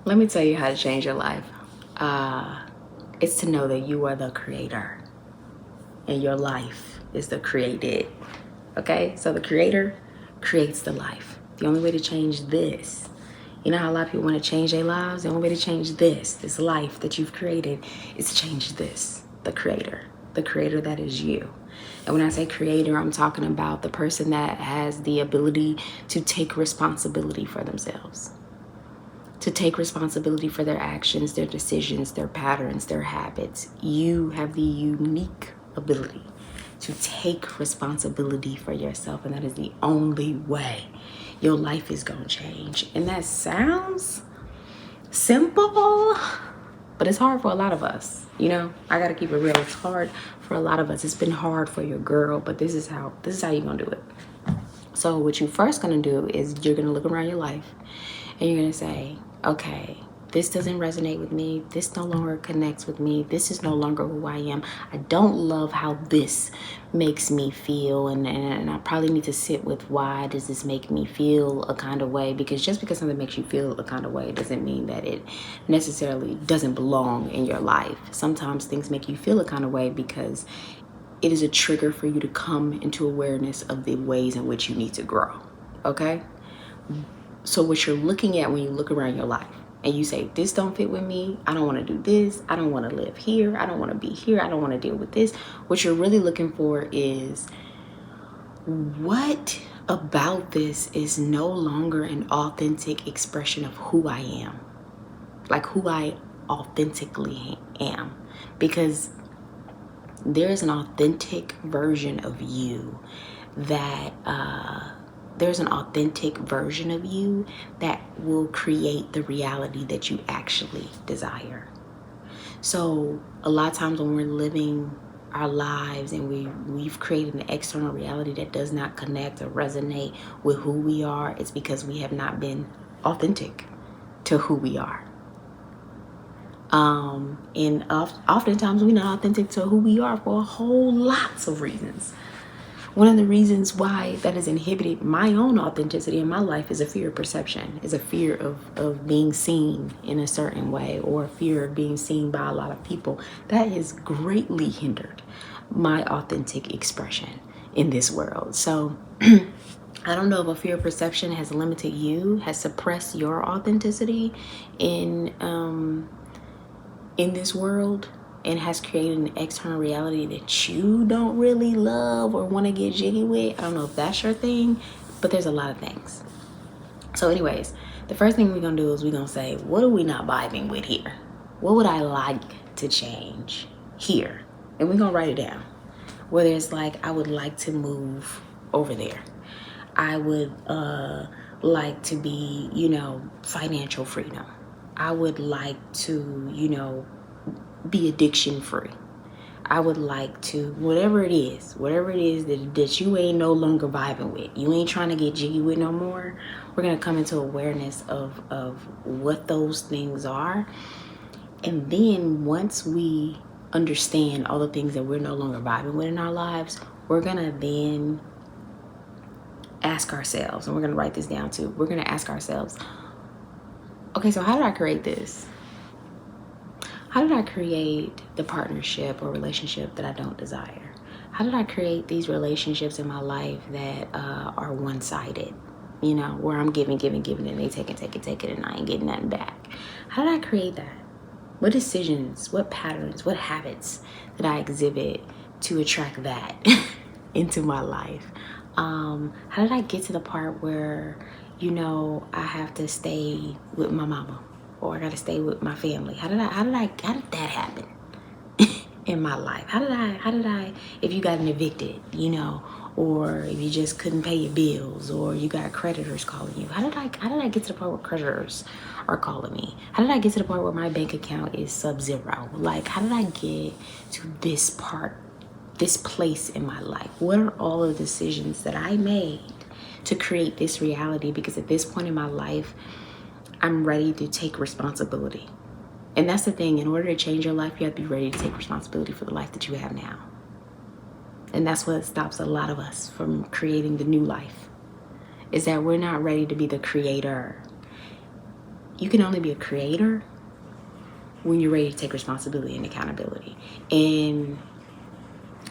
Let me tell you how to change your life. It's to know that you are the creator and your life is the created. Okay? So the creator creates the life. The only way to change this, you know how a lot of people want to change their lives? The only way to change this life that you've created, is to change this, the creator that is you. And when I say creator, I'm talking about the person that has the ability to take responsibility for themselves, to take responsibility for their actions, their decisions, their patterns, their habits. You have the unique ability to take responsibility for yourself, and that is the only way your life is gonna change. And that sounds simple, but it's hard for a lot of us. You know, I gotta keep it real. It's hard for a lot of us. It's been hard for your girl, but this is how you're gonna do it. So what you're first gonna do is you're gonna look around your life and you're gonna say, okay, this doesn't resonate with me. This no longer connects with me. This is no longer who I am. I don't love how this makes me feel, and I probably need to sit with why does this make me feel a kind of way, because just because something makes you feel a kind of way doesn't mean that it necessarily doesn't belong in your life. Sometimes things make you feel a kind of way because it is a trigger for you to come into awareness of the ways in which you need to grow, okay? So what you're looking at when you look around your life and you say, this don't fit with me, I don't want to do this, I don't want to live here, I don't want to be here, I don't want to deal with this. What you're really looking for is, what about this is no longer an authentic expression of who I am, like who I authentically am. Because there's an authentic version of you that will create the reality that you actually desire. So a lot of times when we're living our lives and we've created an external reality that does not connect or resonate with who we are, it's because we have not been authentic to who we are. And oftentimes we're not authentic to who we are for a whole lots of reasons. One of the reasons why that has inhibited my own authenticity in my life is a fear of perception, is a fear of being seen in a certain way, or a fear of being seen by a lot of people. That has greatly hindered my authentic expression in this world. So I don't know if a fear of perception has limited you, has suppressed your authenticity in this world, and has created an external reality that you don't really love or want to get jiggy with. I don't know if that's your thing, but there's a lot of things. So anyways, the first thing we're going to do is we're going to say, what are we not vibing with here? What would I like to change here? And we're going to write it down. Whether it's like, I would like to move over there. I would like to be, financial freedom. I would like to, be addiction free. I would like to, whatever it is that you ain't no longer vibing with, you ain't trying to get jiggy with no more, we're going to come into awareness of what those things are. And then once we understand all the things that we're no longer vibing with in our lives, we're going to then ask ourselves, and we're going to write this down too, we're going to ask ourselves, okay, so how did I create this? How did I create the partnership or relationship that I don't desire? How did I create these relationships in my life that are one-sided? Where I'm giving, and they take it, and I ain't getting nothing back. How did I create that? What decisions, what patterns, what habits did I exhibit to attract that into my life? How did I get to the part where, I have to stay with my mama, or I got to stay with my family? How did that happen in my life? How did I, if you got evicted, or if you just couldn't pay your bills, or you got creditors calling you, how did I get to the part where creditors are calling me? How did I get to the part where my bank account is sub-zero? Like, how did I get to this part, this place in my life? What are all of the decisions that I made to create this reality? Because at this point in my life, I'm ready to take responsibility. And that's the thing. In order to change your life, you have to be ready to take responsibility for the life that you have now. And that's what stops a lot of us from creating the new life, is that we're not ready to be the creator you can only be a creator when you're ready to take responsibility and accountability. And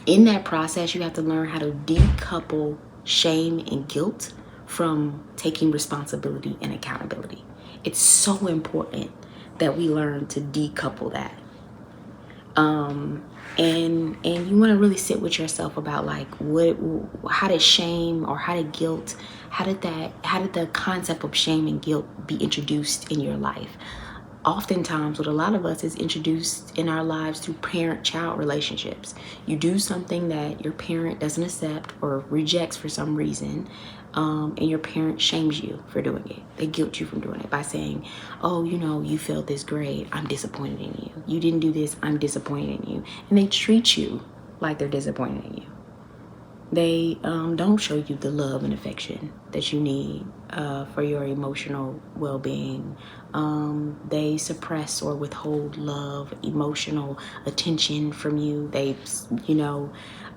in that process, you have to learn how to decouple shame and guilt from taking responsibility and accountability. It's so important that we learn to decouple that. And you want to really sit with yourself about like how did shame or how did guilt, how did the concept of shame and guilt be introduced in your life? Oftentimes, what a lot of us is introduced in our lives through parent-child relationships. You do something that your parent doesn't accept or rejects for some reason, and your parent shames you for doing it. They guilt you from doing it by saying, oh, you failed this grade, I'm disappointed in you. You didn't do this, I'm disappointed in you. And they treat you like they're disappointed in you. They don't show you the love and affection that you need for your emotional well-being. They suppress or withhold love, emotional attention from you. They,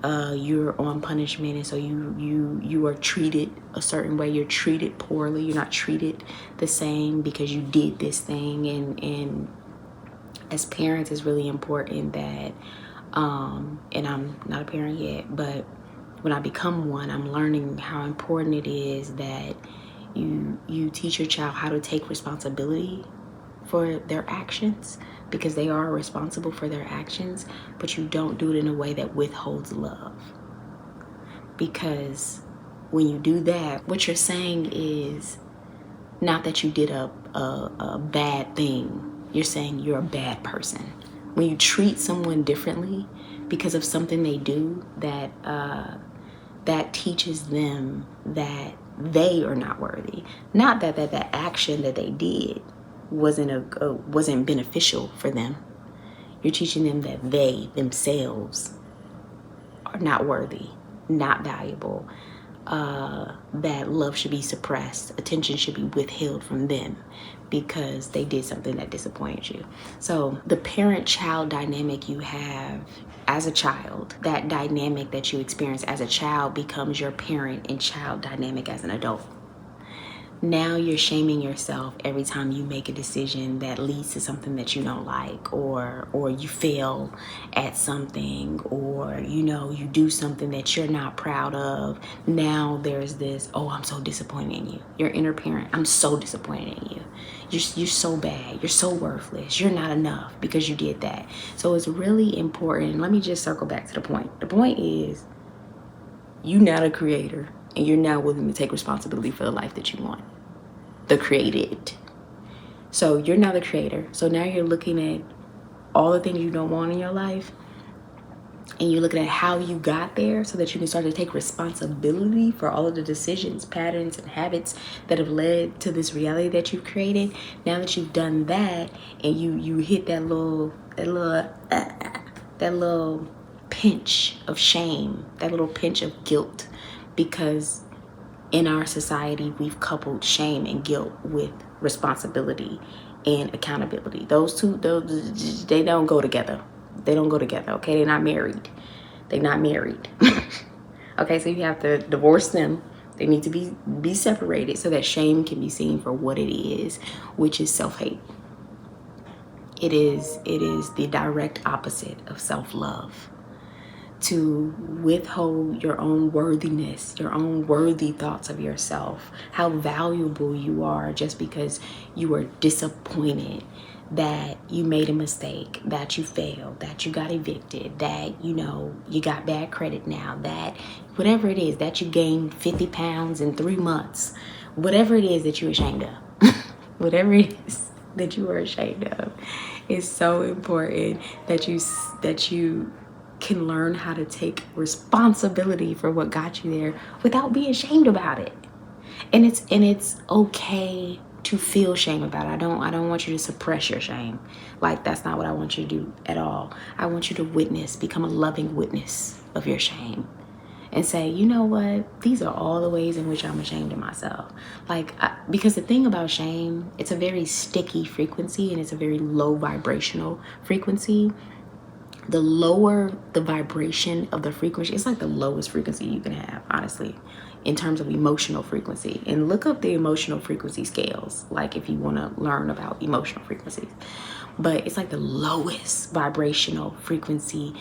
you're on punishment, and so you are treated a certain way. You're treated poorly. You're not treated the same because you did this thing. And as parents, it's really important that, and I'm not a parent yet, but when I become one, I'm learning how important it is that you teach your child how to take responsibility for their actions, because they are responsible for their actions, but you don't do it in a way that withholds love. Because when you do that, what you're saying is not that you did a bad thing. You're saying you're a bad person. When you treat someone differently because of something they do, that teaches them that they are not worthy. Not that action that they did wasn't beneficial for them. You're teaching them that they themselves are not worthy, not valuable, that love should be suppressed, attention should be withheld from them because they did something that disappointed you. So the parent-child dynamic you have as a child, that dynamic that you experience as a child becomes your parent and child dynamic as an adult. Now you're shaming yourself every time you make a decision that leads to something that you don't like, or you fail at something, or you do something that you're not proud of. Now there's this, oh, I'm so disappointed in you. Your inner parent, I'm so disappointed in you. You're so bad. You're so worthless. You're not enough because you did that. So it's really important. Let me just circle back to the point. The point is, you're not a creator, and you're now willing to take responsibility for the life that you want. The created. So you're now the creator. So now you're looking at all the things you don't want in your life, and you're looking at how you got there so that you can start to take responsibility for all of the decisions, patterns, and habits that have led to this reality that you've created. Now that you've done that, and you hit that little pinch of shame, that little pinch of guilt, because in our society, we've coupled shame and guilt with responsibility and accountability. Those two, they don't go together. They don't go together, okay? They're not married. They're not married. Okay, so you have to divorce them. They need to be separated so that shame can be seen for what it is, which is self-hate. It is the direct opposite of self-love. To withhold your own worthiness, your own worthy thoughts of yourself, how valuable you are just because you were disappointed that you made a mistake, that you failed, that you got evicted, that you got bad credit now, that whatever it is, that you gained 50 pounds in 3 months, whatever it is that you're ashamed of, whatever it is that you are ashamed of, it's so important that you can learn how to take responsibility for what got you there without being ashamed about it. And it's okay to feel shame about it. I don't want you to suppress your shame. Like, that's not what I want you to do at all. I want you to become a loving witness of your shame and say, you know what? These are all the ways in which I'm ashamed of myself. Because the thing about shame, it's a very sticky frequency, and it's a very low vibrational frequency. The lower the vibration of the frequency, it's like the lowest frequency you can have, honestly. in terms of emotional frequency. And look up the emotional frequency scales, like if you want to learn about emotional frequencies. But it's like the lowest vibrational frequency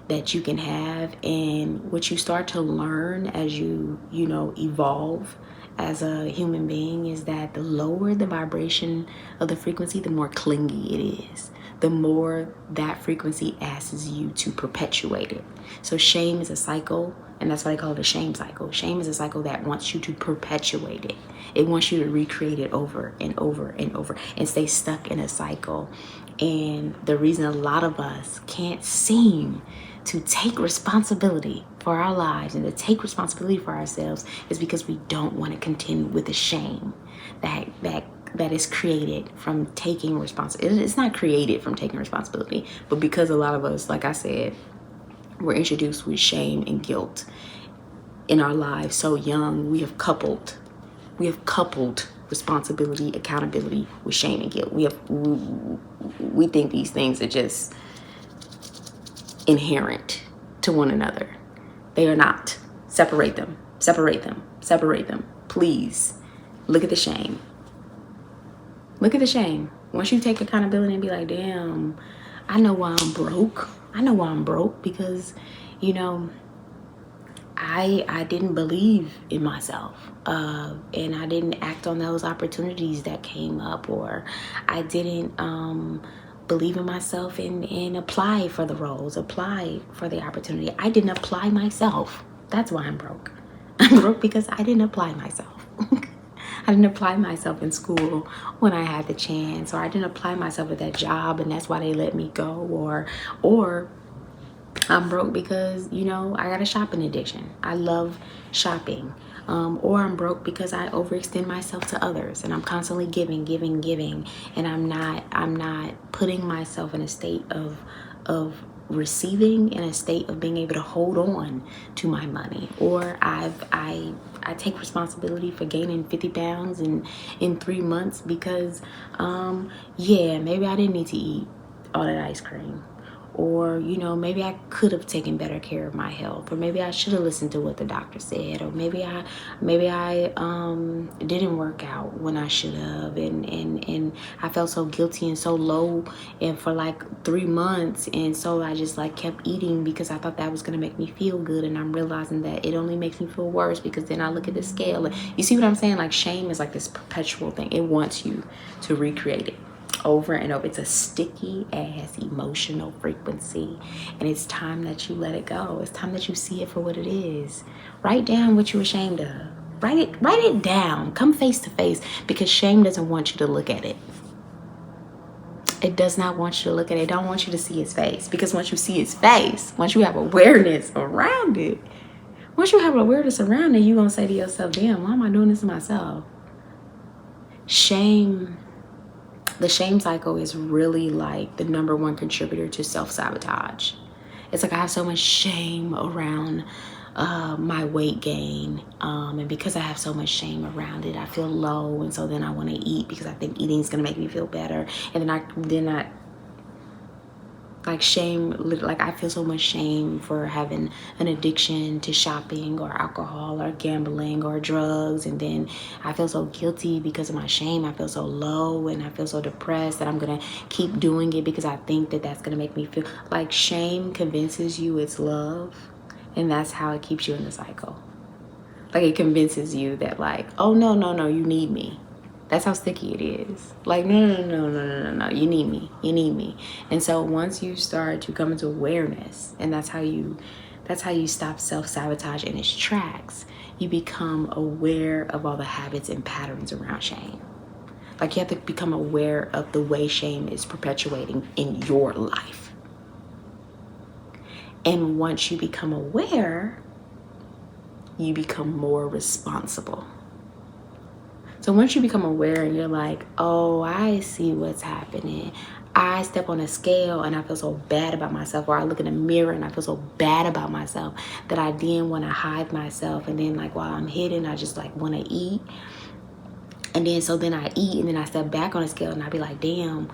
that you can have. And what you start to learn as you evolve as a human being is that the lower the vibration of the frequency, the more clingy it is. The more that frequency asks you to perpetuate it. So shame is a cycle, and that's why they call it a shame cycle. Shame is a cycle that wants you to perpetuate it. It wants you to recreate it over and over and over and stay stuck in a cycle. And the reason a lot of us can't seem to take responsibility for our lives and to take responsibility for ourselves is because we don't want to contend with the shame that is created from taking responsibility. It's not created from taking responsibility, but because a lot of us, like I said, we're introduced with shame and guilt in our lives so young, we have coupled responsibility, accountability with shame and guilt. We think these things are just inherent to one another. They are not. Separate them. Separate them. Separate them. Please. Look at the shame. Look at the shame. Once you take accountability and be like, damn, I know why I'm broke. I know why I'm broke because, I didn't believe in myself. And I didn't act on those opportunities that came up, or I didn't believe in myself and apply for the roles, apply for the opportunity. I didn't apply myself. That's why I'm broke. I'm broke because I didn't apply myself. I didn't apply myself in school when I had the chance, or I didn't apply myself at that job and that's why they let me go, or I'm broke because, I got a shopping addiction. I love shopping. Or I'm broke because I overextend myself to others and I'm constantly giving, and I'm not putting myself in a state of receiving, in a state of being able to hold on to my money. Or I take responsibility for gaining 50 pounds in 3 months because maybe I didn't need to eat all that ice cream. Or, maybe I could have taken better care of my health, or maybe I should have listened to what the doctor said, or maybe I didn't work out when I should have, and I felt so guilty and so low and for like 3 months, and so I just kept eating because I thought that was gonna make me feel good, and I'm realizing that it only makes me feel worse because then I look at the scale. And you see what I'm saying? Like, shame is like this perpetual thing. It wants you to recreate it over and over. It's a sticky ass emotional frequency, and it's time that you let it go. It's time that you see it for what it is. Write down what you're ashamed of. Write it down. Come face to face, because shame doesn't want you to look at it. It does not want you to look at it. It don't want you to see its face, because once you see its face, once you have awareness around it, you're gonna say to yourself, damn, why am I doing this to myself? The shame cycle is really like the #1 contributor to self-sabotage. It's like I have so much shame around my weight gain, and because I have so much shame around it, I feel low, and so then I want to eat because I think eating is going to make me feel better, and then I like shame, like I feel so much shame for having an addiction to shopping or alcohol or gambling or drugs, and then I feel so guilty because of my shame. I feel so low and I feel so depressed that I'm gonna keep doing it because I think that that's gonna make me feel like. Shame convinces you it's love, and that's how it keeps you in the cycle. Like, it convinces you that like, oh no, you need me. That's how sticky it is. Like, no, you need me. And so once you start to come into awareness, and that's how you stop self-sabotage in its tracks, you become aware of all the habits and patterns around shame. Like, you have to become aware of the way shame is perpetuating in your life. And once you become aware, you become more responsible. So once you become aware and you're like, oh, I see what's happening. I step on a scale and I feel so bad about myself, or I look in a mirror and I feel so bad about myself that I then want to hide myself. And then like while I'm hidden, I just like want to eat. And then so then I eat, and then I step back on the scale and I be like, damn,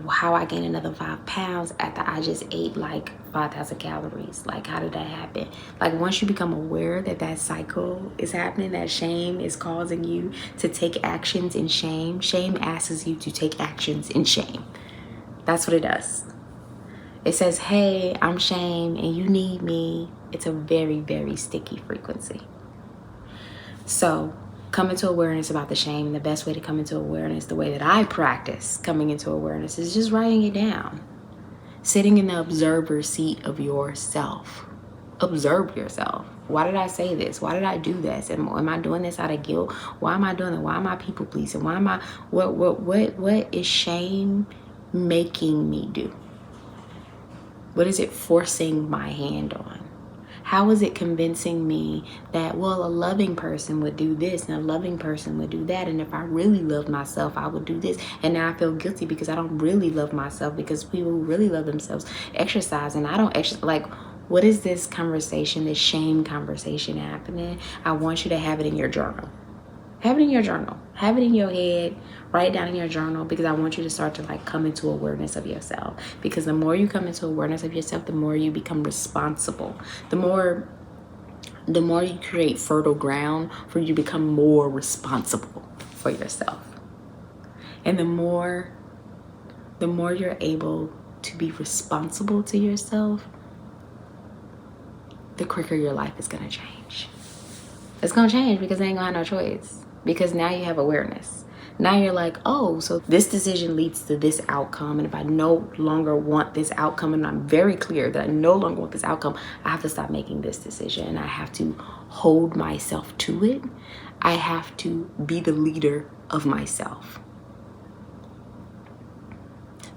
how I gain another 5 pounds after I just ate like 5,000 calories? Like, how did that happen? Like, once you become aware that that cycle is happening, that shame is causing you to take actions in shame. Shame asks you to take actions in shame. That's what it does. It says, hey, I'm shame and you need me. It's a very, very sticky frequency. So come into awareness about the shame. The best way to come into awareness, the way that I practice coming into awareness, is just writing it down. Sitting in the observer seat of yourself. Observe yourself. Why did I say this? Why did I do this? Am I doing this out of guilt? Why am I doing it? Why am I people pleasing? Why am I, what is shame making me do? What is it forcing my hand on? How is it convincing me that, well, a loving person would do this and a loving person would do that, and if I really loved myself, I would do this, and now I feel guilty because I don't really love myself, because people who really love themselves exercise and I don't exercise. Like, what is this conversation, this shame conversation happening? I want you to have it in your journal. Have it in your journal. Have it in your head. Write it down in your journal, because I want you to start to like come into awareness of yourself. Because the more you come into awareness of yourself, the more you become responsible. The more you create fertile ground for you to become more responsible for yourself. And the more you're able to be responsible to yourself, the quicker your life is gonna change. It's gonna change because they ain't gonna have no choice. Because now you have awareness. Now you're like, oh, so this decision leads to this outcome. And if I no longer want this outcome, and I'm very clear that I no longer want this outcome, I have to stop making this decision. And I have to hold myself to it. I have to be the leader of myself.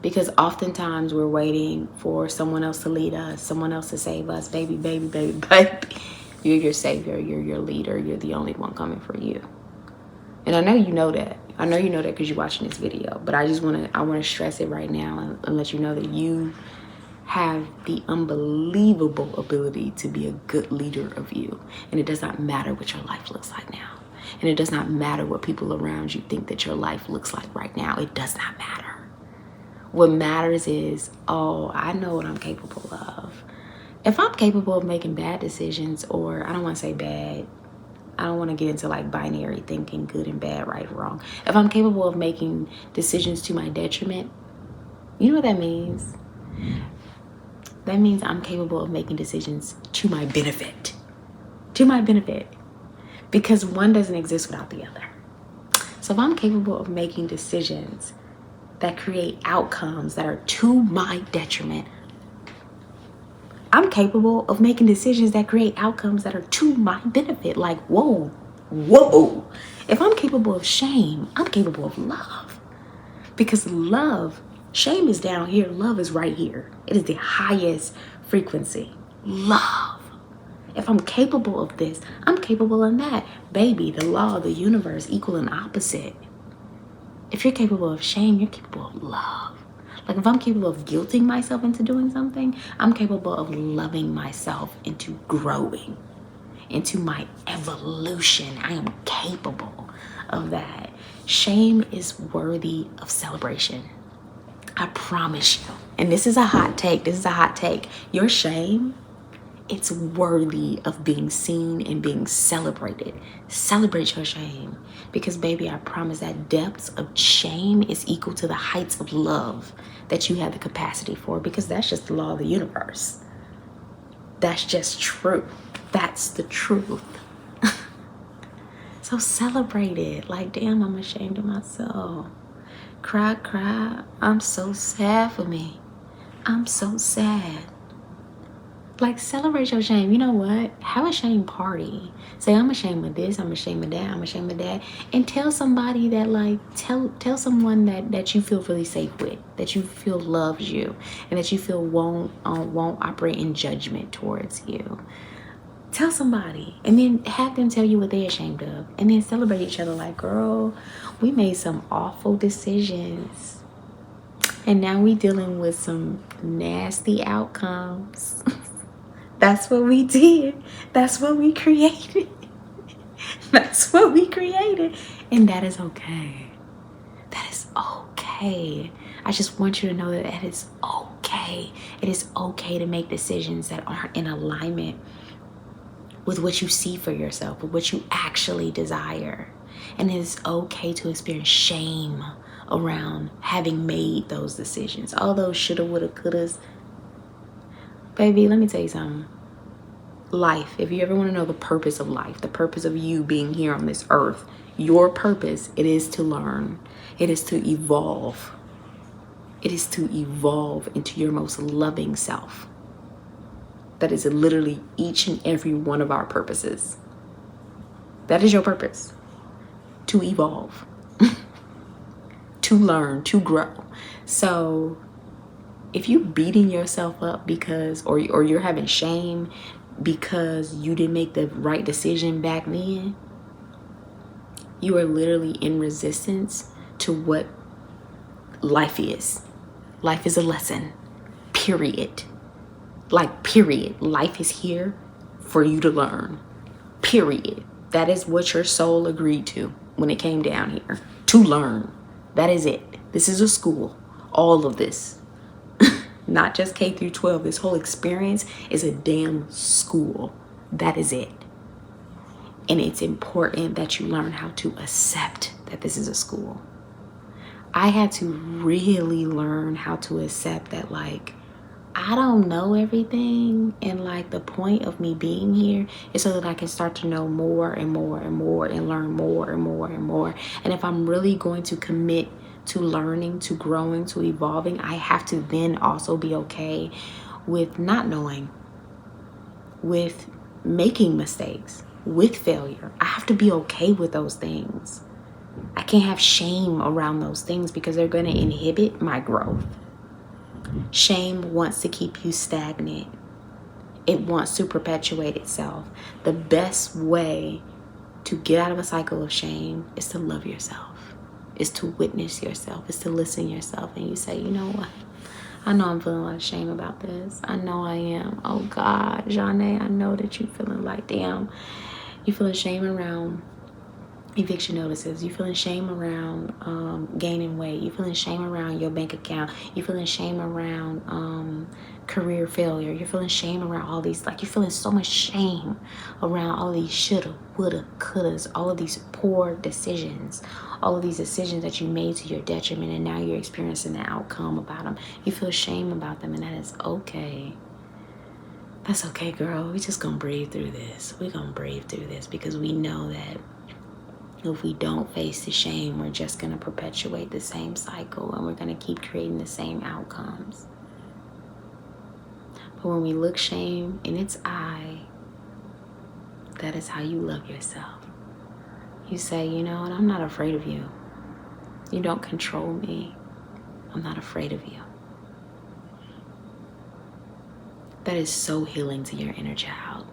Because oftentimes we're waiting for someone else to lead us, someone else to save us. Baby, baby, baby, baby. You're your savior. You're your leader. You're the only one coming for you. And I know you know that. I know you know that because you're watching this video. But I want to stress it right now and let you know that you have the unbelievable ability to be a good leader of you. And it does not matter what your life looks like now. And it does not matter what people around you think that your life looks like right now. It does not matter. What matters is, oh, I know what I'm capable of. If I'm capable of making bad decisions, or I don't want to say bad, I don't want to get into like binary thinking, good and bad, right or wrong. If I'm capable of making decisions to my detriment, you know what that means? That means I'm capable of making decisions to my benefit. To my benefit. Because one doesn't exist without the other. So if I'm capable of making decisions that create outcomes that are to my detriment, I'm capable of making decisions that create outcomes that are to my benefit. Like, whoa. If I'm capable of shame, I'm capable of love. Because love, shame is down here, love is right here. It is the highest frequency. Love. If I'm capable of this, I'm capable of that. Baby, the law of the universe, equal and opposite. If you're capable of shame, you're capable of love. Like, if I'm capable of guilting myself into doing something, I'm capable of loving myself into growing, into my evolution. I am capable of that. Shame is worthy of celebration. I promise you. And this is a hot take. Your shame, it's worthy of being seen and being celebrated. Celebrate your shame. Because, baby, I promise that depths of shame is equal to the heights of love that you have the capacity for. Because that's just the law of the universe. That's just true. That's the truth. So celebrate it. Like, damn, I'm ashamed of myself. Cry, cry. I'm so sad for me. I'm so sad. Like, celebrate your shame. You know what? Have a shame party. Say, I'm ashamed of this, I'm ashamed of that, I'm ashamed of that. And tell somebody that, like, tell someone that you feel really safe with, that you feel loves you, and that you feel won't operate in judgment towards you. Tell somebody, and then have them tell you what they're ashamed of. And then celebrate each other like, girl, we made some awful decisions. And now we dealing with some nasty outcomes. That's what we did. That's what we created. That's what we created. And that is okay. That is okay. I just want you to know that that is okay. It is okay to make decisions that aren't in alignment with what you see for yourself, with what you actually desire. And it is okay to experience shame around having made those decisions. All those shoulda, woulda, couldas. Baby, let me tell you something. Life, if you ever want to know the purpose of life, the purpose of you being here on this earth, your purpose, it is to learn. It is to evolve. It is to evolve into your most loving self. That is literally each and every one of our purposes. That is your purpose. To evolve. To learn, to grow. So if you beating yourself up because, or you're having shame because you didn't make the right decision back then, you are literally in resistance to what life is. Life is a lesson, period. Like, period. Life is here for you to learn, period. That is what your soul agreed to when it came down here, to learn. That is it. This is a school. All of this, not just K through 12. This whole experience is a damn school. That is it. And it's important that you learn how to accept that this is a school. I had to really learn how to accept that, like, I don't know everything. And like, the point of me being here is so that I can start to know more and more and more and learn more and more and more. And if I'm really going to commit to learning, to growing, to evolving, I have to then also be okay with not knowing, with making mistakes, with failure. I have to be okay with those things. I can't have shame around those things because they're going to inhibit my growth. Shame wants to keep you stagnant. It wants to perpetuate itself. The best way to get out of a cycle of shame is to love yourself, is to witness yourself, is to listen to yourself, and you say, you know what? I know I'm feeling a lot of shame about this. I know I am. Oh God, Janae, I know that you're feeling like, damn, you're feeling shame around eviction notices. You're feeling shame around gaining weight. You're feeling shame around your bank account. You're feeling shame around career failure. You're feeling shame around all these, like, you're feeling so much shame around all these shoulda, woulda, couldas, all of these poor decisions, all of these decisions that you made to your detriment, and now you're experiencing the outcome about them. You feel shame about them, and that is okay. That's okay, girl. We just gonna breathe through this. We're gonna breathe through this because we know that if we don't face the shame, we're just going to perpetuate the same cycle and we're going to keep creating the same outcomes. But when we look shame in its eye, that is how you love yourself. You say, you know what, I'm not afraid of you. You don't control me. I'm not afraid of you. That is so healing to your inner child.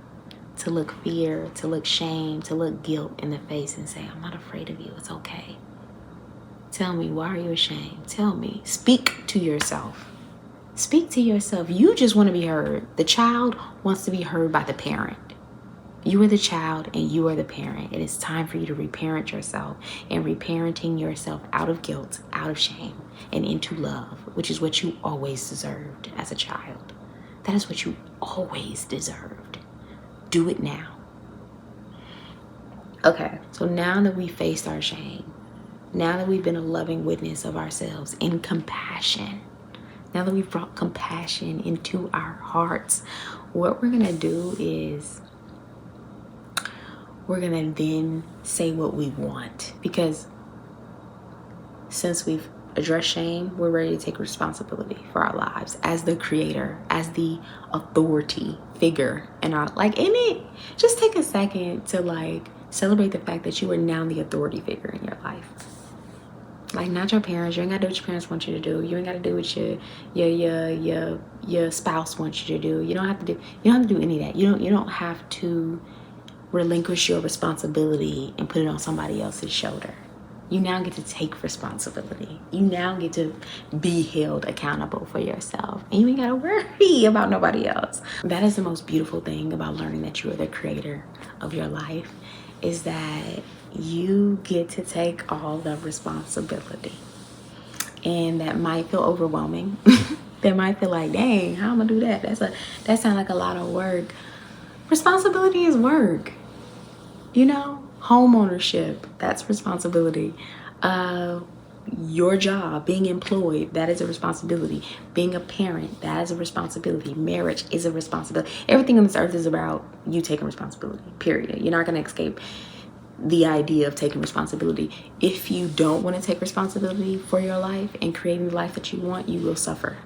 To look fear, to look shame, to look guilt in the face and say, I'm not afraid of you. It's okay. Tell me, why are you ashamed? Tell me. Speak to yourself. Speak to yourself. You just want to be heard. The child wants to be heard by the parent. You are the child and you are the parent. It is time for you to reparent yourself, and reparenting yourself out of guilt, out of shame, and into love, which is what you always deserved as a child. That is what you always deserved. Do it now. Okay, so now that we faced our shame, now that we've been a loving witness of ourselves in compassion, now that we've brought compassion into our hearts, what we're gonna do is we're gonna then say what we want. Because since we've addressed shame, we're ready to take responsibility for our lives as the creator, as the authority figure in our, like, in it. Just take a second to like celebrate the fact that you are now the authority figure in your life. Like, not your parents. You ain't gotta do what your parents want you to do. You ain't gotta do what your spouse wants you to do. You don't have to do any of that. You don't have to relinquish your responsibility and put it on somebody else's shoulder. You now get to take responsibility. You now get to be held accountable for yourself. And you ain't gotta worry about nobody else. That is the most beautiful thing about learning that you are the creator of your life, is that you get to take all the responsibility. And that might feel overwhelming. That might feel like, dang, how am I gonna do that? That sounds like a lot of work. Responsibility is work. You know, home ownership, that's responsibility. Your job, being employed, that is a responsibility. Being a parent, that is a responsibility. Marriage is a responsibility. Everything on this earth is about you taking responsibility, period. You're not going to escape the idea of taking responsibility. If you don't want to take responsibility for your life and creating the life that you want, you will suffer.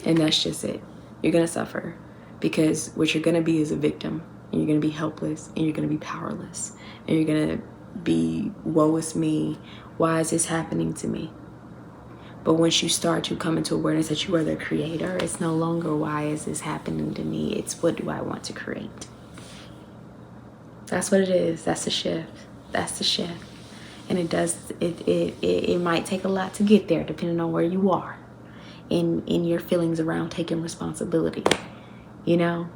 And that's just it. You're going to suffer because what you're going to be is a victim. And you're going to be helpless, and you're going to be powerless, and you're going to be, woe is me, why is this happening to me? But once you start to come into awareness that you are the creator, it's no longer why is this happening to me, it's what do I want to create. That's what it is. That's the shift. That's the shift. And it might take a lot to get there, depending on where you are in your feelings around taking responsibility, you know.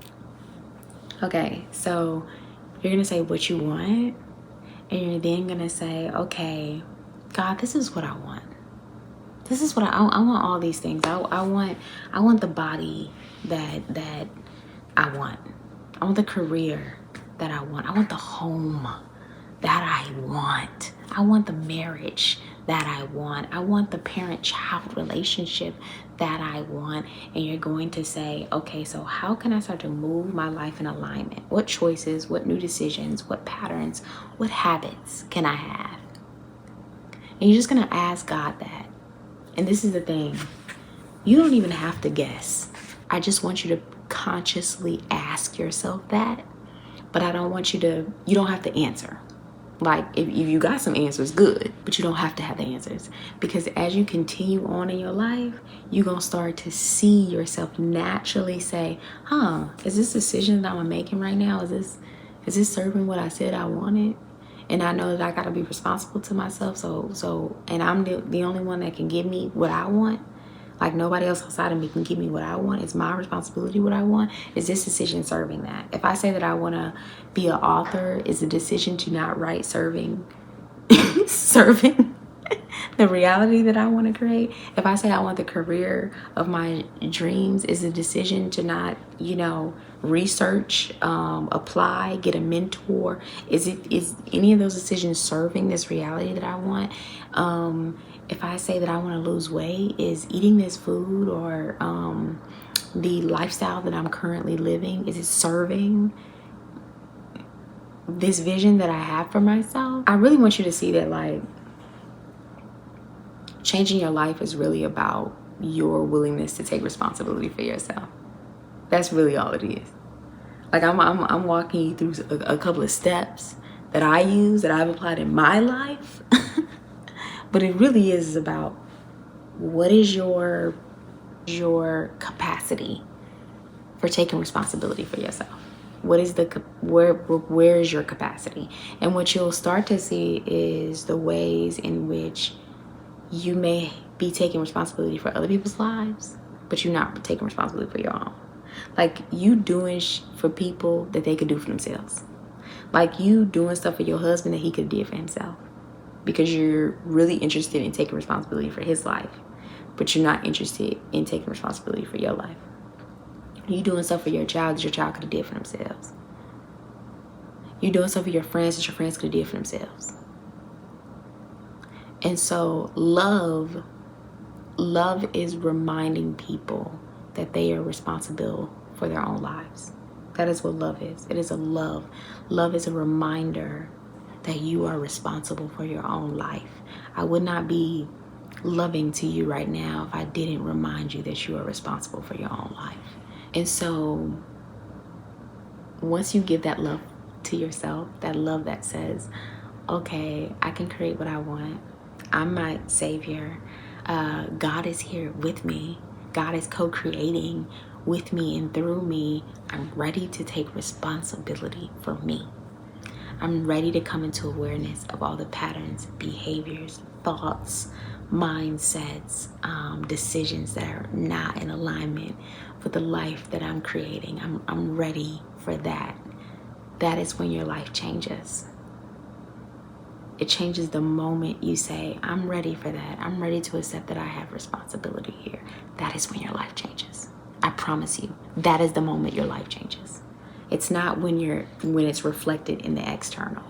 Okay, so you're gonna say what you want, and you're then gonna say, okay, God, this is what I want. This is what I want. All these things. I want the body that I want. I want the career that I want. I want the home that I want. I want the marriage that I want. I want the parent-child relationship that I want. And you're going to say, okay, so how can I start to move my life in alignment? What choices, what new decisions, what patterns, what habits can I have? And you're just going to ask God that. And this is the thing. You don't even have to guess. I just want you to consciously ask yourself that. But I don't want you don't have to answer. Like, if you got some answers, good, but you don't have to have the answers. Because as you continue on in your life, you're going to start to see yourself naturally say, is this decision that I'm making right now, is this serving what I said I wanted? And I know that I got to be responsible to myself. And I'm the only one that can give me what I want. Like, nobody else outside of me can give me what I want. It's my responsibility what I want. Is this decision serving that? If I say that I want to be an author, is the decision to not write serving the reality that I want to create? If I say I want the career of my dreams, is the decision to not, research, apply, get a mentor? Is any of those decisions serving this reality that I want? If I say that I want to lose weight, is eating this food or the lifestyle that I'm currently living, is it serving this vision that I have for myself? I really want you to see that, like, changing your life is really about your willingness to take responsibility for yourself. That's really all it is. Like, I'm walking you through a couple of steps that I use, that I've applied in my life. But it really is about, what is your capacity for taking responsibility for yourself? What is where is your capacity? And what you'll start to see is the ways in which you may be taking responsibility for other people's lives, but you're not taking responsibility for your own. Like, you doing for people that they could do for themselves. Like, you doing stuff for your husband that he could do for himself. Because you're really interested in taking responsibility for his life, but you're not interested in taking responsibility for your life. You doing stuff for your child that your child could have did for themselves. You doing stuff for your friends that your friends could have did for themselves. And so love is reminding people that they are responsible for their own lives. That is what love is. It is a love. Love is a reminder that you are responsible for your own life. I would not be loving to you right now if I didn't remind you that you are responsible for your own life. And so once you give that love to yourself, that love that says, okay, I can create what I want. I'm my savior. God is here with me. God is co-creating with me and through me. I'm ready to take responsibility for me. I'm ready to come into awareness of all the patterns, behaviors, thoughts, mindsets, decisions that are not in alignment with the life that I'm creating. I'm ready for that that is when your life changes. It changes the moment you say, I'm ready for that. I'm ready to accept that I have responsibility here. That is when your life changes. I promise you, that is the moment your life changes. It's not when it's reflected in the external.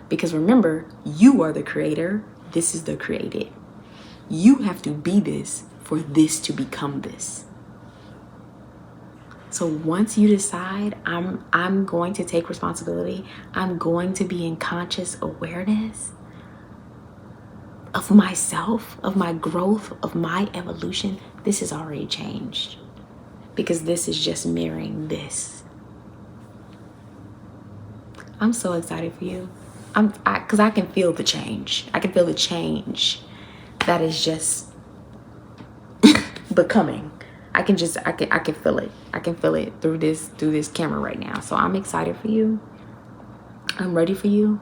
Because remember, you are the creator. This is the created. You have to be this for this to become this. So once you decide, I'm going to take responsibility, I'm going to be in conscious awareness of myself, of my growth, of my evolution, this has already changed. Because this is just mirroring this. I'm so excited for you. Because I can feel the change. I can feel the change that is just becoming. I can feel it. I can feel it through this camera right now. So I'm excited for you. I'm ready for you.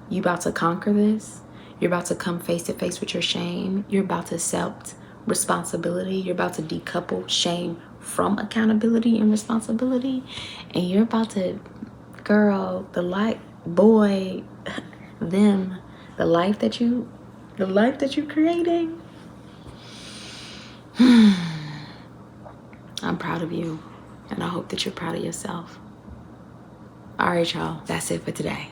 You about to conquer this. You're about to come face to face with your shame. You're about to accept responsibility. You're about to decouple shame from accountability and responsibility. And you're about to, girl, the light, boy, them, the life that you're creating. I'm proud of you, and I hope that you're proud of yourself. All right, y'all, that's it for today.